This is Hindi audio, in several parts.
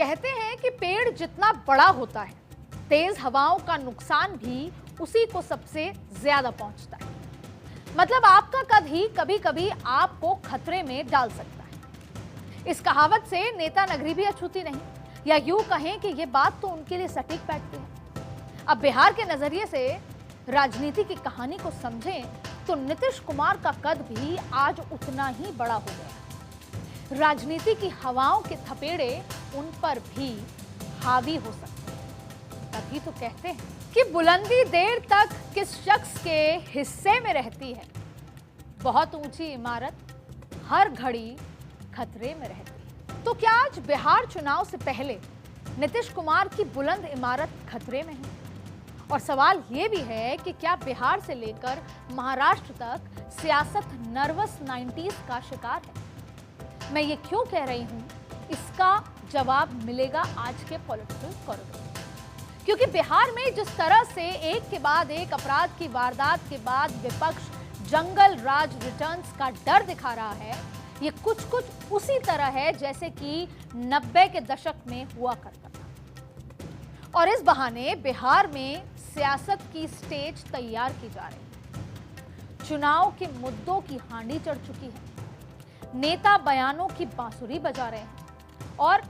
कहते हैं कि पेड़ जितना बड़ा होता है, तेज हवाओं का नुकसान भी उसी को सबसे ज्यादा पहुंचता है। मतलब आपका कद ही कभी कभी आपको खतरे में डाल सकता है। इस कहावत से नेता नगरी भी अछूती नहीं, या यूं कहें कि यह बात तो उनके लिए सटीक बैठती है। अब बिहार के नजरिए से राजनीति की कहानी को समझें तो नीतीश कुमार का कद भी आज उतना ही बड़ा हो गया। राजनीति की हवाओं के थपेड़े उन पर भी हावी हो सकते हैं। तभी तो कहते हैं कि बुलंदी देर तक किस शख्स के हिस्से में रहती है। बहुत ऊंची इमारत हर घड़ी खतरे में रहती है। तो क्या आज बिहार चुनाव से पहले नीतीश कुमार की बुलंद इमारत खतरे में है? और सवाल यह भी है कि क्या बिहार से लेकर महाराष्ट्र तक सियासत नर्वस 90s का शिकार है? मैं ये क्यों कह रही हूं, इसका जवाब मिलेगा आज के पॉलिटिकल कॉरिडोर। क्योंकि बिहार में जिस तरह से एक के बाद एक अपराध की वारदात के बाद विपक्ष जंगल राज रिटर्न्स का डर दिखा रहा है, ये कुछ उसी तरह है जैसे कि 90 के दशक में हुआ करता था। और इस बहाने बिहार में सियासत की स्टेज तैयार की जा रही है। चुनाव के मुद्दों की हांडी चढ़ चुकी है, नेता बयानों की बांसुरी बजा रहे हैं और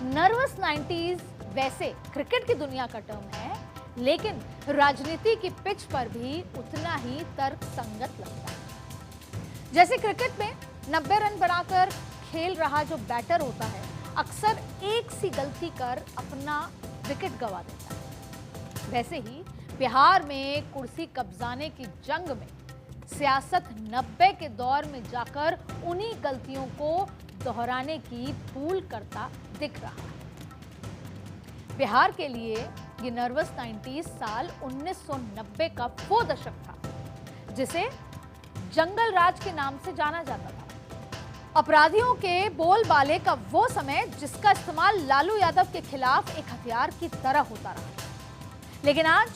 नर्वस 90s वैसे क्रिकेट की दुनिया का टर्म है, लेकिन राजनीति की पिच पर भी उतना ही तर्कसंगत लगता है। जैसे क्रिकेट में 90 रन बनाकर खेल रहा जो बैटर होता है, अक्सर एक सी गलती कर अपना विकेट गंवा देता है, वैसे ही बिहार में कुर्सी कब्जाने की जंग में सियासत 90 के दौर में जाकर उन्हीं गलतियों को दोहराने की भूल करता दिख रहा है। बिहार के लिए ये नर्वस 90s साल 1990 का वो दशक था जिसे जंगल राज के नाम से जाना जाता था। अपराधियों के बोलबाले का वो समय जिसका इस्तेमाल लालू यादव के खिलाफ एक हथियार की तरह होता रहा। लेकिन आज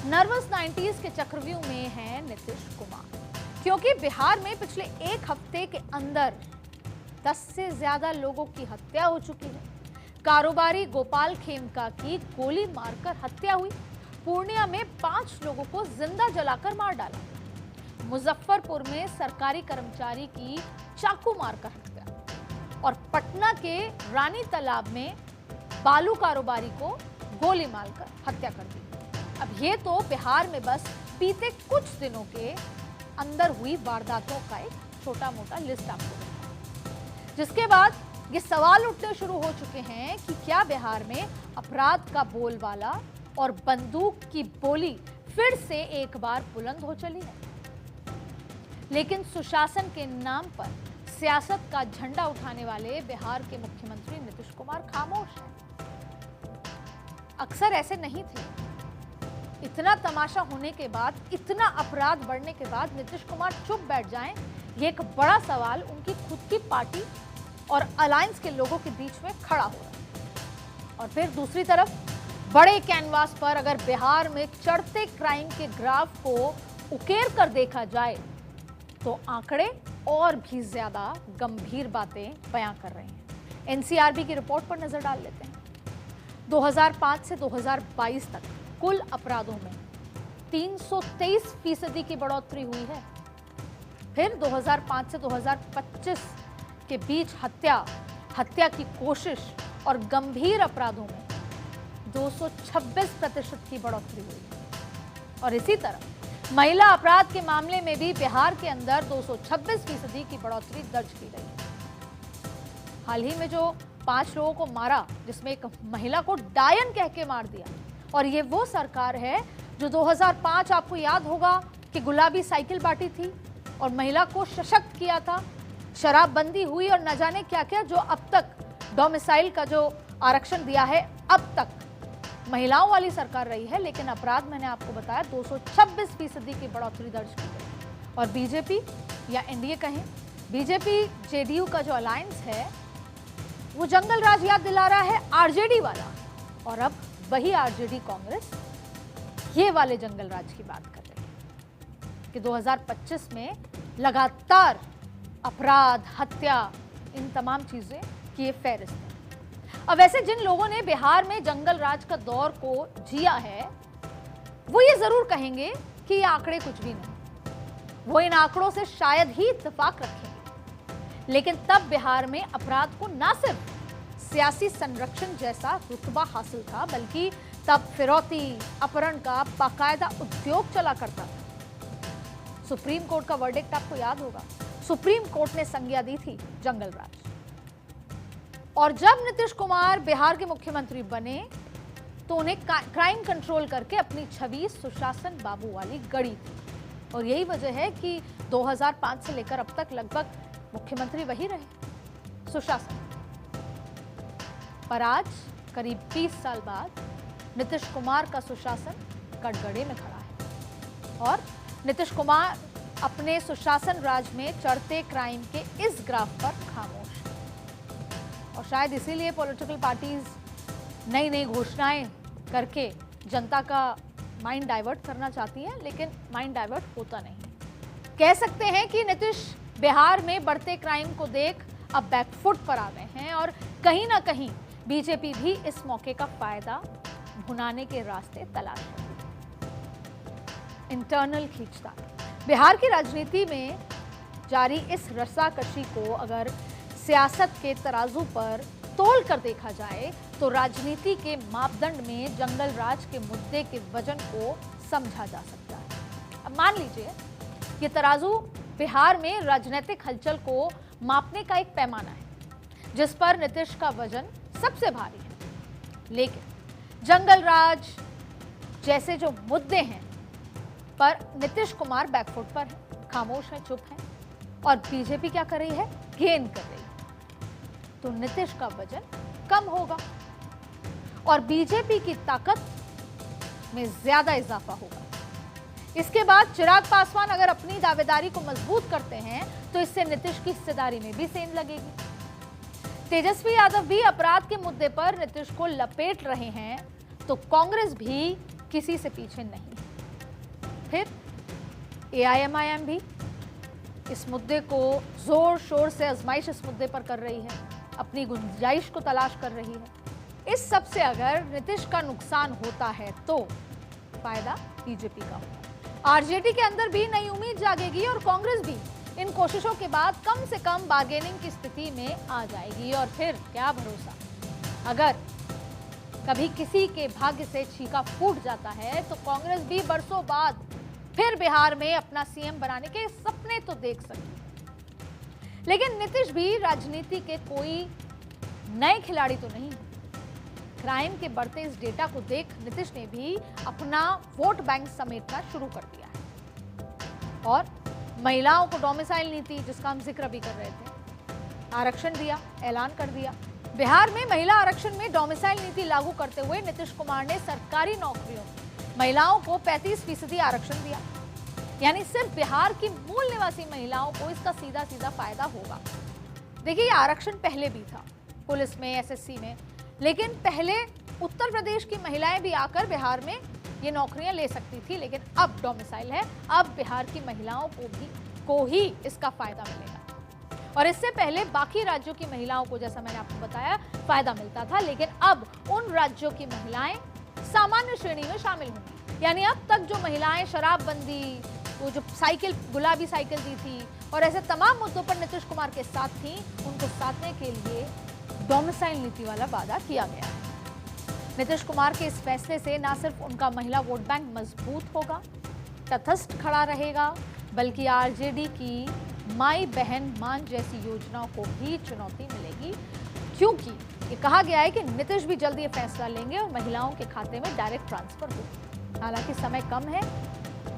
नर्वस 90s के चक्रव्यूह में है नीतीश कुमार, क्योंकि बिहार में पिछले एक हफ्ते के अंदर 10 से ज्यादा लोगों की हत्या हो चुकी है। कारोबारी गोपाल खेमका की गोली मारकर हत्या हुई। पूर्णिया में 5 लोगों को जिंदा जलाकर मार डाला। मुजफ्फरपुर में सरकारी कर्मचारी की चाकू मारकर हत्या और पटना के रानी तालाब में बालू कारोबारी को गोली मारकर हत्या कर दी। अब ये तो बिहार में बस बीते कुछ दिनों के अंदर हुई वारदातों का एक छोटा मोटा लिस्ट आपको है। जिसके बाद ये सवाल उठने शुरू हो चुके हैं कि क्या बिहार में अपराध का बोलबाला और बंदूक की बोली फिर से एक बार बुलंद हो चली है। लेकिन सुशासन के नाम पर सियासत का झंडा उठाने वाले बिहार के मुख्यमंत्री नीतीश कुमार खामोश हैं। अक्सर ऐसे नहीं थे। इतना तमाशा होने के बाद, इतना अपराध बढ़ने के बाद नीतीश कुमार चुप बैठ जाएं, ये एक बड़ा सवाल उनकी खुद की पार्टी और अलायंस के लोगों के बीच में खड़ा हो रहा है। और फिर दूसरी तरफ बड़े कैनवास पर अगर बिहार में चढ़ते क्राइम के ग्राफ को उकेर कर देखा जाए तो आंकड़े और भी ज्यादा गंभीर बातें बयां कर रहे हैं। एनसीआरबी की रिपोर्ट पर नजर डाल लेते हैं। 2005 से 2022 तक कुल अपराधों में 323% की बढ़ोतरी हुई है। फिर 2005 से 2025 के बीच हत्या की कोशिश और गंभीर अपराधों में 226% की बढ़ोतरी हुई है। और इसी तरह महिला अपराध के मामले में भी बिहार के अंदर 226% की बढ़ोतरी दर्ज की गई है। हाल ही में जो 5 लोगों को मारा, जिसमें एक महिला को डायन कह के मार दिया, और ये वो सरकार है जो 2005 आपको याद होगा कि गुलाबी साइकिल बांटी थी और महिला को सशक्त किया था, शराबबंदी हुई और न जाने क्या क्या, जो अब तक डोमिसाइल का जो आरक्षण दिया है, अब तक महिलाओं वाली सरकार रही है। लेकिन अपराध मैंने आपको बताया 226% की बढ़ोतरी दर्ज की गई। और बीजेपी या एनडीए कहें, बीजेपी जेडीयू का जो अलायंस है वो जंगल राज याद दिला रहा है आरजेडी वाला, और अब वही आरजेडी कांग्रेस ये वाले जंगल राज की बात कर रही है कि 2025 में लगातार अपराध, हत्या, इन तमाम चीजें की ये फहरिस्त है। अब वैसे जिन लोगों ने बिहार में जंगल राज का दौर को जिया है वो ये जरूर कहेंगे कि ये आंकड़े कुछ भी नहीं, वो इन आंकड़ों से शायद ही इत्तेफाक रखेंगे। लेकिन तब बिहार में अपराध को न सिर्फ सियासी संरक्षण जैसा रुतबा हासिल था, बल्कि तब फिरौती अपहरण का बाकायदा उद्योग चला करता था। सुप्रीम कोर्ट का वर्डिक्ट आपको याद होगा। सुप्रीम कोर्ट ने संज्ञा दी थी जंगल राज, और जब नीतीश कुमार बिहार के मुख्यमंत्री बने तो उन्हें क्राइम कंट्रोल करके अपनी छवि सुशासन बाबू वाली गढ़ी थी। और यही वजह है कि 2005 से लेकर अब तक लगभग मुख्यमंत्री वही रहे, सुशासन। पर आज करीब 20 साल बाद नीतीश कुमार का सुशासन कटघरे में खड़ा है, और नीतीश कुमार अपने सुशासन राज में चढ़ते क्राइम के इस ग्राफ पर खामोश है। और शायद इसीलिए पॉलिटिकल पार्टीज नई नई घोषणाएं करके जनता का माइंड डाइवर्ट करना चाहती हैं, लेकिन माइंड डाइवर्ट होता नहीं। कह सकते हैं कि नीतीश बिहार में बढ़ते क्राइम को देख अब बैकफुट पर आ गए हैं, और कहीं ना कहीं बीजेपी भी इस मौके का फायदा भुनाने के रास्ते तलाश रही है। इंटरनल खींचतान। बिहार की राजनीति में जारी इस रस्साकशी को अगर सियासत के तराजू पर तोल कर देखा जाए तो राजनीति के मापदंड में जंगल राज के मुद्दे के वजन को समझा जा सकता है। अब मान लीजिए ये तराजू बिहार में राजनीतिक हलचल को मापने का एक पैमाना है जिस पर नीतीश का वजन सबसे भारी है, लेकिन जंगल राज जैसे जो मुद्दे हैं पर नीतीश कुमार बैकफुट पर है, खामोश है, चुप है, और बीजेपी क्या कर रही है, गेन कर रही है। तो नीतीश का वजन कम होगा और बीजेपी की ताकत में ज्यादा इजाफा होगा। इसके बाद चिराग पासवान अगर अपनी दावेदारी को मजबूत करते हैं तो इससे नीतीश की हिस्सेदारी में भी सेंध लगेगी। तेजस्वी यादव भी अपराध के मुद्दे पर नीतीश को लपेट रहे हैं तो कांग्रेस भी किसी से पीछे नहीं। फिर एआईएमआईएम भी इस मुद्दे को जोर शोर से आजमाइश इस मुद्दे पर कर रही है, अपनी गुंजाइश को तलाश कर रही है। इस सब से अगर नीतीश का नुकसान होता है तो फायदा बीजेपी का होगा। आरजेडी के अंदर भी नई उम्मीद जागेगी और कांग्रेस भी इन कोशिशों के बाद कम से कम बार्गेनिंग की स्थिति में आ जाएगी। और फिर क्या भरोसा, अगर कभी किसी के भाग्य से छीका फूट जाता है तो कांग्रेस भी बरसों बाद फिर बिहार में अपना सीएम बनाने के सपने तो देख सकती। लेकिन नीतीश भी राजनीति के कोई नए खिलाड़ी तो नहीं। क्राइम के बढ़ते इस डेटा को देख नीतीश ने भी अपना वोट बैंक समेटना शुरू कर दिया है और महिलाओं को डोमिसाइल नीति, जिसका हम जिक्र भी कर रहे थे, आरक्षण दिया, ऐलान कर दिया। बिहार में महिला आरक्षण में डोमिसाइल नीति लागू करते हुए नीतीश कुमार ने सरकारी नौकरियों में महिलाओं को 35% आरक्षण दिया। यानी सिर्फ बिहार की मूल निवासी महिलाओं को इसका सीधा सीधा फायदा होगा। देखिए, आरक्षण पहले भी था पुलिस में, एसएससी में, लेकिन पहले उत्तर प्रदेश की महिलाएं भी आकर बिहार में ये नौकरियां ले सकती थी, लेकिन अब डोमिसाइल है, अब बिहार की महिलाओं को ही इसका फायदा मिलेगा। और इससे पहले बाकी राज्यों की महिलाओं को, जैसा मैंने आपको बताया, फायदा मिलता था, लेकिन अब उन राज्यों की महिलाएं सामान्य श्रेणी में शामिल होंगी। यानी अब तक जो महिलाएं शराबबंदी, वो जो साइकिल, गुलाबी साइकिल दी थी और ऐसे तमाम मुद्दों पर नीतीश कुमार के साथ थी, उनको साधने के लिए डोमिसाइल नीति वाला वादा किया गया है। नीतीश कुमार के इस फैसले से न सिर्फ उनका महिला वोट बैंक मजबूत होगा, तटस्थ खड़ा रहेगा, बल्कि आरजेडी की माई बहन मान जैसी योजनाओं को भी चुनौती मिलेगी, क्योंकि ये कहा गया है कि नीतीश भी जल्दी ये फैसला लेंगे और महिलाओं के खाते में डायरेक्ट ट्रांसफर होगा। हालांकि समय कम है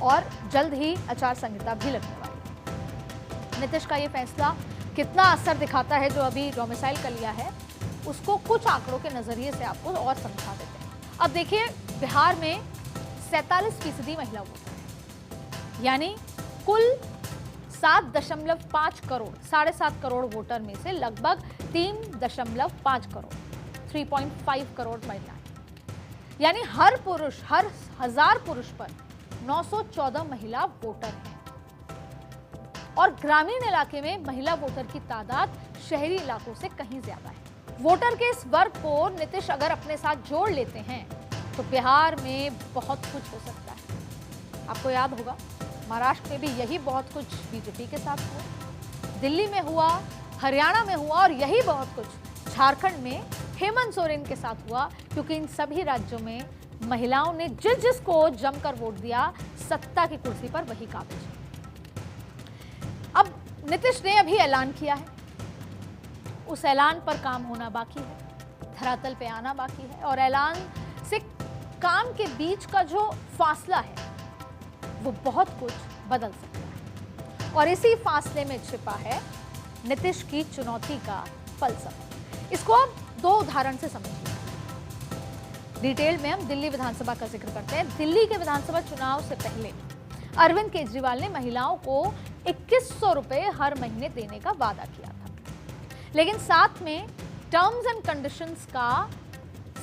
और जल्द ही आचार संहिता भी लगने वाली है। नीतीश का ये फैसला कितना असर दिखाता है जो अभी डोमिसाइल का लिया है, उसको कुछ आंकड़ों के नजरिए से आपको और समझा देते हैं। अब देखिए, बिहार में 47% महिला वोटर है, यानी कुल 7.5 करोड़, 7.5 करोड़ वोटर में से लगभग 3.5 करोड़, 3.5 करोड़ महिलाएं, यानी हर 1000 पुरुष पर 914 महिला वोटर हैं। और ग्रामीण इलाके में महिला वोटर की तादाद शहरी इलाकों से कहीं ज्यादा है। वोटर के इस वर्ग को नीतीश अगर अपने साथ जोड़ लेते हैं तो बिहार में बहुत कुछ हो सकता है। आपको याद होगा महाराष्ट्र में भी यही बहुत कुछ बीजेपी के साथ हुआ, दिल्ली में हुआ, हरियाणा में हुआ और यही बहुत कुछ झारखंड में हेमंत सोरेन के साथ हुआ, क्योंकि इन सभी राज्यों में महिलाओं ने जिस जिसको जमकर वोट दिया सत्ता की कुर्सी पर वही काबिज। अब नीतीश ने अभी ऐलान किया है, उस ऐलान पर काम होना बाकी है, धरातल पे आना बाकी है और ऐलान से काम के बीच का जो फासला है वो बहुत कुछ बदल सकता है और इसी फासले में छिपा है नीतीश की चुनौती का फलसफा। इसको आप दो उदाहरण से समझिए। डिटेल में हम दिल्ली विधानसभा का जिक्र करते हैं। दिल्ली के विधानसभा चुनाव से पहले अरविंद केजरीवाल ने महिलाओं को 2100 रुपए हर महीने देने का वादा किया था, लेकिन साथ में टर्म्स एंड कंडीशंस का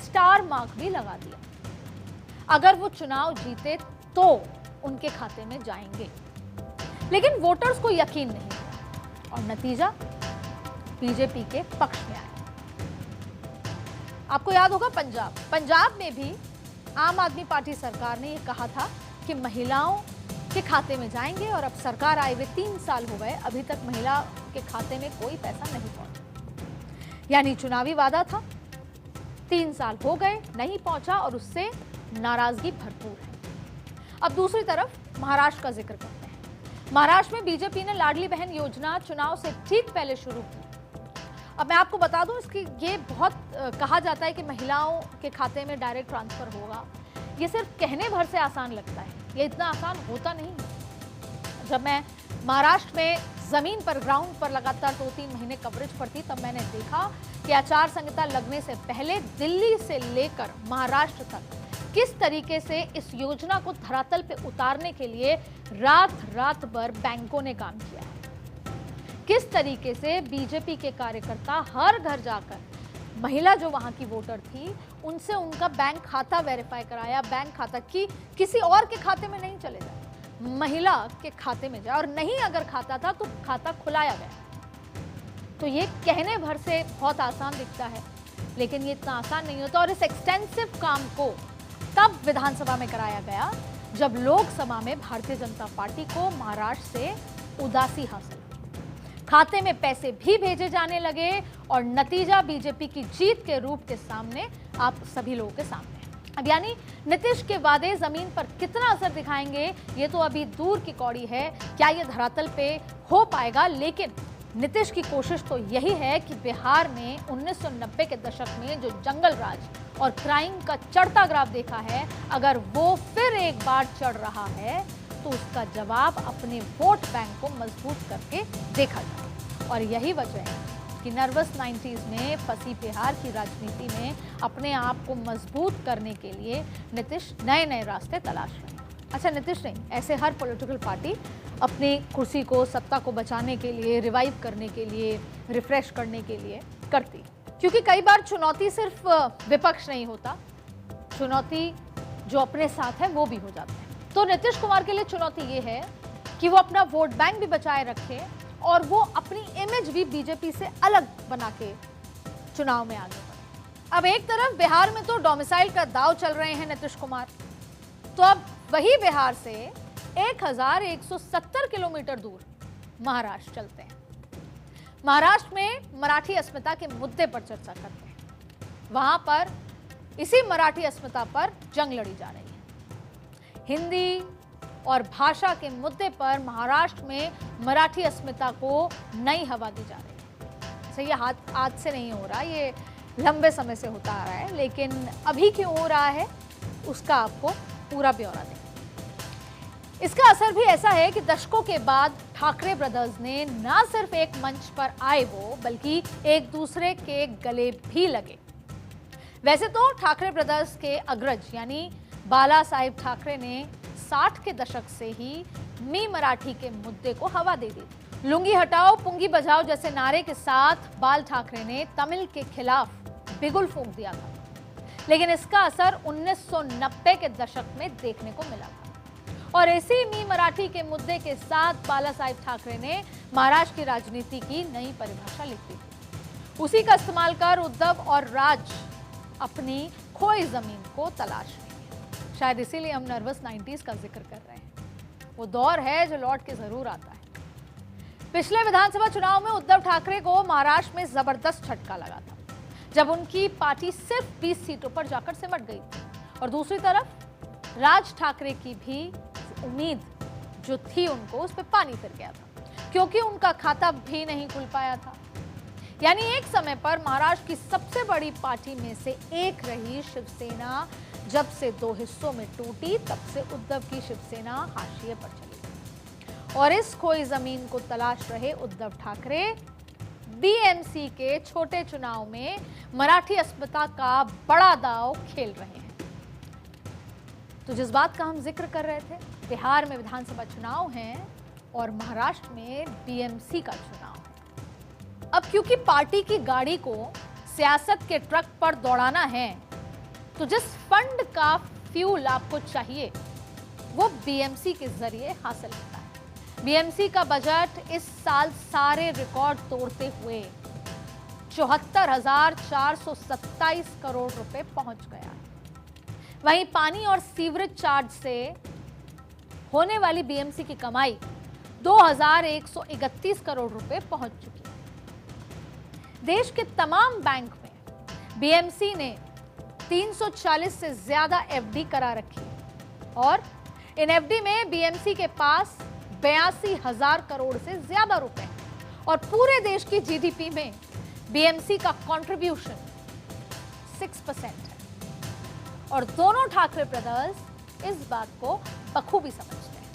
स्टार मार्क भी लगा दिया। अगर वो चुनाव जीते तो उनके खाते में जाएंगे, लेकिन वोटर्स को यकीन नहीं हुआ और नतीजा बीजेपी के पक्ष में आया। आपको याद होगा पंजाब में भी आम आदमी पार्टी सरकार ने यह कहा था कि महिलाओं के खाते में जाएंगे और अब सरकार आए हुए 3 साल हो गए, अभी तक महिला के खाते में कोई पैसा नहीं पहुंचा। यानी चुनावी वादा था, 3 साल हो गए नहीं पहुंचा और उससे नाराजगी भरपूर है। अब दूसरी तरफ महाराष्ट्र का जिक्र करते हैं। महाराष्ट्र में बीजेपी ने लाडली बहन योजना चुनाव से ठीक पहले शुरू की। अब मैं आपको बता दूं, इसकी ये बहुत कहा जाता है कि महिलाओं के खाते में डायरेक्ट ट्रांसफर होगा। ये सिर्फ कहने भर से आसान लगता है, ये इतना आसान होता नहीं है। जब मैं महाराष्ट्र में जमीन पर ग्राउंड पर लगातार 2-3 महीने कवरेज पर थी, तब मैंने देखा कि आचार संहिता लगने से पहले दिल्ली से लेकर महाराष्ट्र तक किस तरीके से इस योजना को धरातल पे उतारने के लिए रात भर बैंकों ने काम किया है। किस तरीके से बीजेपी के कार्यकर्ता हर घर जाकर महिला जो वहां की वोटर थी उनसे उनका बैंक खाता वेरीफाई कराया, बैंक खाता की किसी और के खाते में नहीं चले जाए, महिला के खाते में जाए, और नहीं अगर खाता था तो खाता खुलाया गया। तो ये कहने भर से बहुत आसान दिखता है, लेकिन ये इतना आसान नहीं होता। और इस एक्सटेंसिव काम को तब विधानसभा में कराया गया जब लोकसभा में भारतीय जनता पार्टी को महाराष्ट्र से उदासी हासिल, खाते में पैसे भी भेजे जाने लगे और नतीजा बीजेपी की जीत के रूप के सामने आप सभी लोगों के सामने है। अब यानी नीतीश के वादे जमीन पर कितना असर दिखाएंगे ये तो अभी दूर की कौड़ी है, क्या ये धरातल पे हो पाएगा। लेकिन नीतीश की कोशिश तो यही है कि बिहार में 1990 के दशक में जो जंगल राज और क्राइम का चढ़ता ग्राफ देखा है, अगर वो फिर एक बार चढ़ रहा है तो उसका जवाब अपने वोट बैंक को मजबूत करके देखा जाए। और यही वजह है कि नर्वस 90s में फंसी बिहार की राजनीति में अपने आप को मजबूत करने के लिए नीतीश नए नए रास्ते तलाश रहे हैं। अच्छा, नीतीश नहीं, ऐसे हर पॉलिटिकल पार्टी अपनी कुर्सी को, सत्ता को बचाने के लिए, रिवाइव करने के लिए, रिफ्रेश करने के लिए करती, क्योंकि कई बार चुनौती सिर्फ विपक्ष नहीं होता, चुनौती जो अपने साथ है वो भी हो जाता है। तो नीतीश कुमार के लिए चुनौती ये है कि वो अपना वोट बैंक भी बचाए रखे और वो अपनी इमेज भी बीजेपी से अलग बना के चुनाव में आगे बढ़े। अब एक तरफ बिहार में तो डोमिसाइल का दाव चल रहे हैं नीतीश कुमार, तो अब वही बिहार से 1170 किलोमीटर दूर महाराष्ट्र चलते हैं। महाराष्ट्र में मराठी अस्मिता के मुद्दे पर चर्चा करते हैं। वहां पर इसी मराठी अस्मिता पर जंग लड़ी जा रही है। हिंदी और भाषा के मुद्दे पर महाराष्ट्र में मराठी अस्मिता को नई हवा दी जा रही है। ये आज से नहीं हो रहा, ये लंबे समय से होता आ रहा है, लेकिन अभी क्यों हो रहा है उसका आपको पूरा ब्यौरा दें। इसका असर भी ऐसा है कि दशकों के बाद ठाकरे ब्रदर्स ने न सिर्फ एक मंच पर आए वो, बल्कि एक दूसरे के गले भी लगे। वैसे तो ठाकरे ब्रदर्स के अग्रज यानी बाला साहेब ठाकरे ने 60 के दशक से ही मी मराठी के मुद्दे को हवा दे दी। लुंगी हटाओ पुंगी बजाओ जैसे नारे के साथ बाल ठाकरे ने तमिल के खिलाफ बिगुल फूंक दिया था, लेकिन इसका असर 1990 के दशक में देखने को मिला था। और इसी मी मराठी के मुद्दे के साथ बाला साहेब ठाकरे ने महाराष्ट्र की राजनीति की नई परिभाषा लिख दी। उसी का इस्तेमाल कर उद्धव और राज अपनी खोई जमीन को तलाश रहे हैं। शायद इसीलिए हम नर्वस 90s का जिक्र कर रहे हैं। वो दौर है जो लौट के जरूर आता है। पिछले विधानसभा चुनाव में उद्धव ठाकरे को महाराष्ट्र में जबरदस्त झटका लगा था, जब उनकी पार्टी सिर्फ 20 सीटों पर जाकर सिमट गई थी। और दूसरी तरफ राज ठाकरे की भी उम्मीद जो थी उनको, उस पर पानी फिर गया था, क्योंकि उनका खाता भी नहीं खुल पाया था। यानी एक समय पर महाराष्ट्र की सबसे बड़ी पार्टी में से एक रही शिवसेना जब से दो हिस्सों में टूटी, तब से उद्धव की शिवसेना हाशिए पर चली गई। और इस खोई जमीन को तलाश रहे उद्धव ठाकरे बीएमसी के छोटे चुनाव में मराठी अस्मिता का बड़ा दांव खेल रहे हैं। तो जिस बात का हम जिक्र कर रहे थे, बिहार में विधानसभा चुनाव हैं और महाराष्ट्र में बीएमसी का चुनाव है। अब क्योंकि पार्टी की गाड़ी को सियासत के ट्रक पर दौड़ाना है, तो जिस फंड का फ्यूल आपको चाहिए वो बीएमसी के जरिए हासिल होता है। बीएमसी का बजट इस साल सारे रिकॉर्ड तोड़ते हुए 74,427 करोड़ रुपए पहुंच गया है। वहीं पानी और सीवरेज चार्ज से होने वाली बीएमसी की कमाई 2,131 करोड़ रुपए पहुंच चुकी है। देश के तमाम बैंक में बीएमसी ने 340 से ज्यादा एफडी करा रखी है और इन एफडी में बीएमसी के पास 82,000 करोड़ से ज्यादा रुपए हैं और पूरे देश की जीडीपी में बीएमसी का कंट्रीब्यूशन 6% है। और दोनों ठाकरे ब्रदर्स इस बात को बखूबी समझते हैं।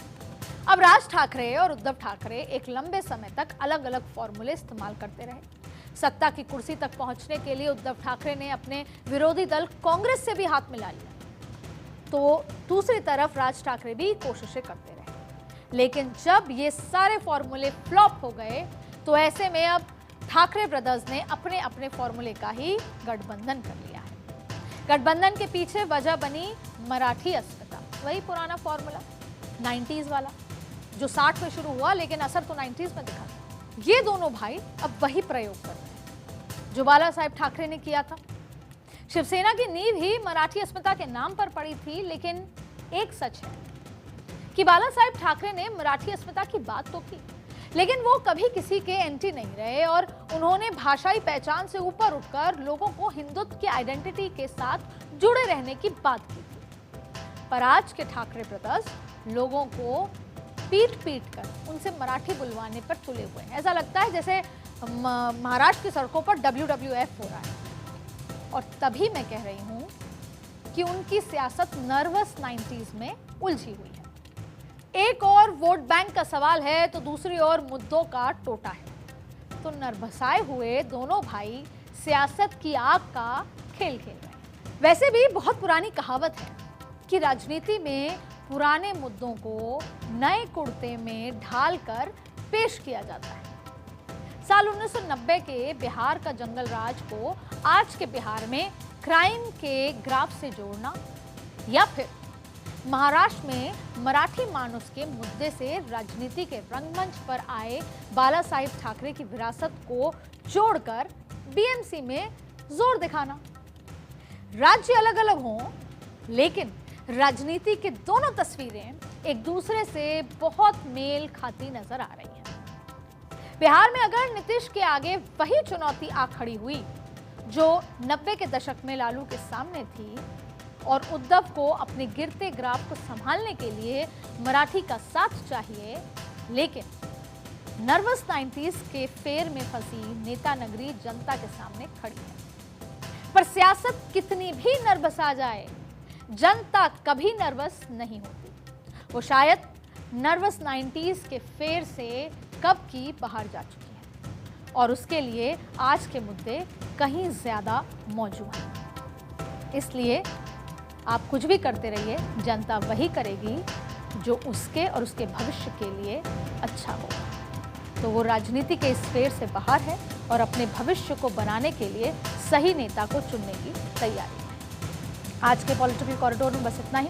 अब राज ठाकरे और उद्धव ठाकरे एक लंबे समय तक अलग अलग फॉर्मूले इस्तेमाल करते रहे। सत्ता की कुर्सी तक पहुंचने के लिए उद्धव ठाकरे ने अपने विरोधी दल कांग्रेस से भी हाथ मिला लिया, तो दूसरी तरफ राज ठाकरे भी कोशिशें करते रहे। लेकिन जब ये सारे फॉर्मूले फ्लॉप हो गए, तो ऐसे में अब ठाकरे ब्रदर्स ने अपने अपने फॉर्मूले का ही गठबंधन कर लिया है। गठबंधन के पीछे वजह बनी मराठी अस्मिता, वही पुराना फॉर्मूला 90s वाला, जो 60 में शुरू हुआ लेकिन असर तो 90s में दिखा। ये दोनों भाई अब वही प्रयोग कर रहे हैं जो बाला साहेब ठाकरे ने किया था। शिवसेना की नींव ही मराठी अस्मिता के नाम पर पड़ी थी, लेकिन एक सच है कि बाला साहेब ठाकरे ने मराठी अस्मिता की बात तो की, लेकिन वो कभी किसी के एंटी नहीं रहे और उन्होंने भाषाई पहचान से ऊपर उठकर लोगों को हिंदुत्व की आइडेंटिटी के साथ जुड़े रहने की बात की थी। पर आज के ठाकरे ब्रदर्स लोगों को पीट पीट कर उनसे मराठी बुलवाने पर तुले हुए हैं। ऐसा लगता है जैसे महाराष्ट्र की सड़कों पर WWF हो रहा है। और तभी मैं कह रही हूं कि उनकी सियासत नर्वस 90s में उलझी हुई है। एक और वोट बैंक का सवाल है तो दूसरी ओर मुद्दों का टोटा है। तो नर्वसाए हुए दोनों भाई सियासत की आग का खेल खेल रहे हैं। वैसे भी बहुत पुरानी कहावत है कि राजनीति में पुराने मुद्दों को नए कुर्ते में ढालकर पेश किया जाता है। साल 1990 के बिहार का जंगल राज को आज के बिहार में क्राइम के ग्राफ से जोड़ना, या फिर महाराष्ट्र में मराठी मानुस के मुद्दे से राजनीति के रंगमंच पर आए बाला साहेब ठाकरे की विरासत को जोड़कर बीएमसी में जोर दिखाना। राज्य अलग अलग हों, लेकिन राजनीति की दोनों तस्वीरें एक दूसरे से बहुत मेल खाती नजर आ रही हैं। बिहार में अगर नीतीश के आगे वही चुनौती आ खड़ी हुई जो 90 के दशक में लालू के सामने थी, और उद्धव को अपने गिरते ग्राफ को संभालने के लिए मराठी का साथ चाहिए, लेकिन नर्वस 90s के फेर में फंसी नेता नगरी जनता के सामने खड़ी है। पर सियासत कितनी भी नर्वस आ जाए, जनता कभी नर्वस नहीं होती। वो शायद नर्वस 90s के फेर से कब की बाहर जा चुकी है और उसके लिए आज के मुद्दे कहीं ज्यादा मौजूद हैं। इसलिए आप कुछ भी करते रहिए, जनता वही करेगी जो उसके और उसके भविष्य के लिए अच्छा हो। तो वो राजनीति के इस फेर से बाहर है और अपने भविष्य को बनाने के लिए सही नेता को चुनने की तैयारी है। आज के पॉलिटिकल कॉरिडोर में बस इतना ही।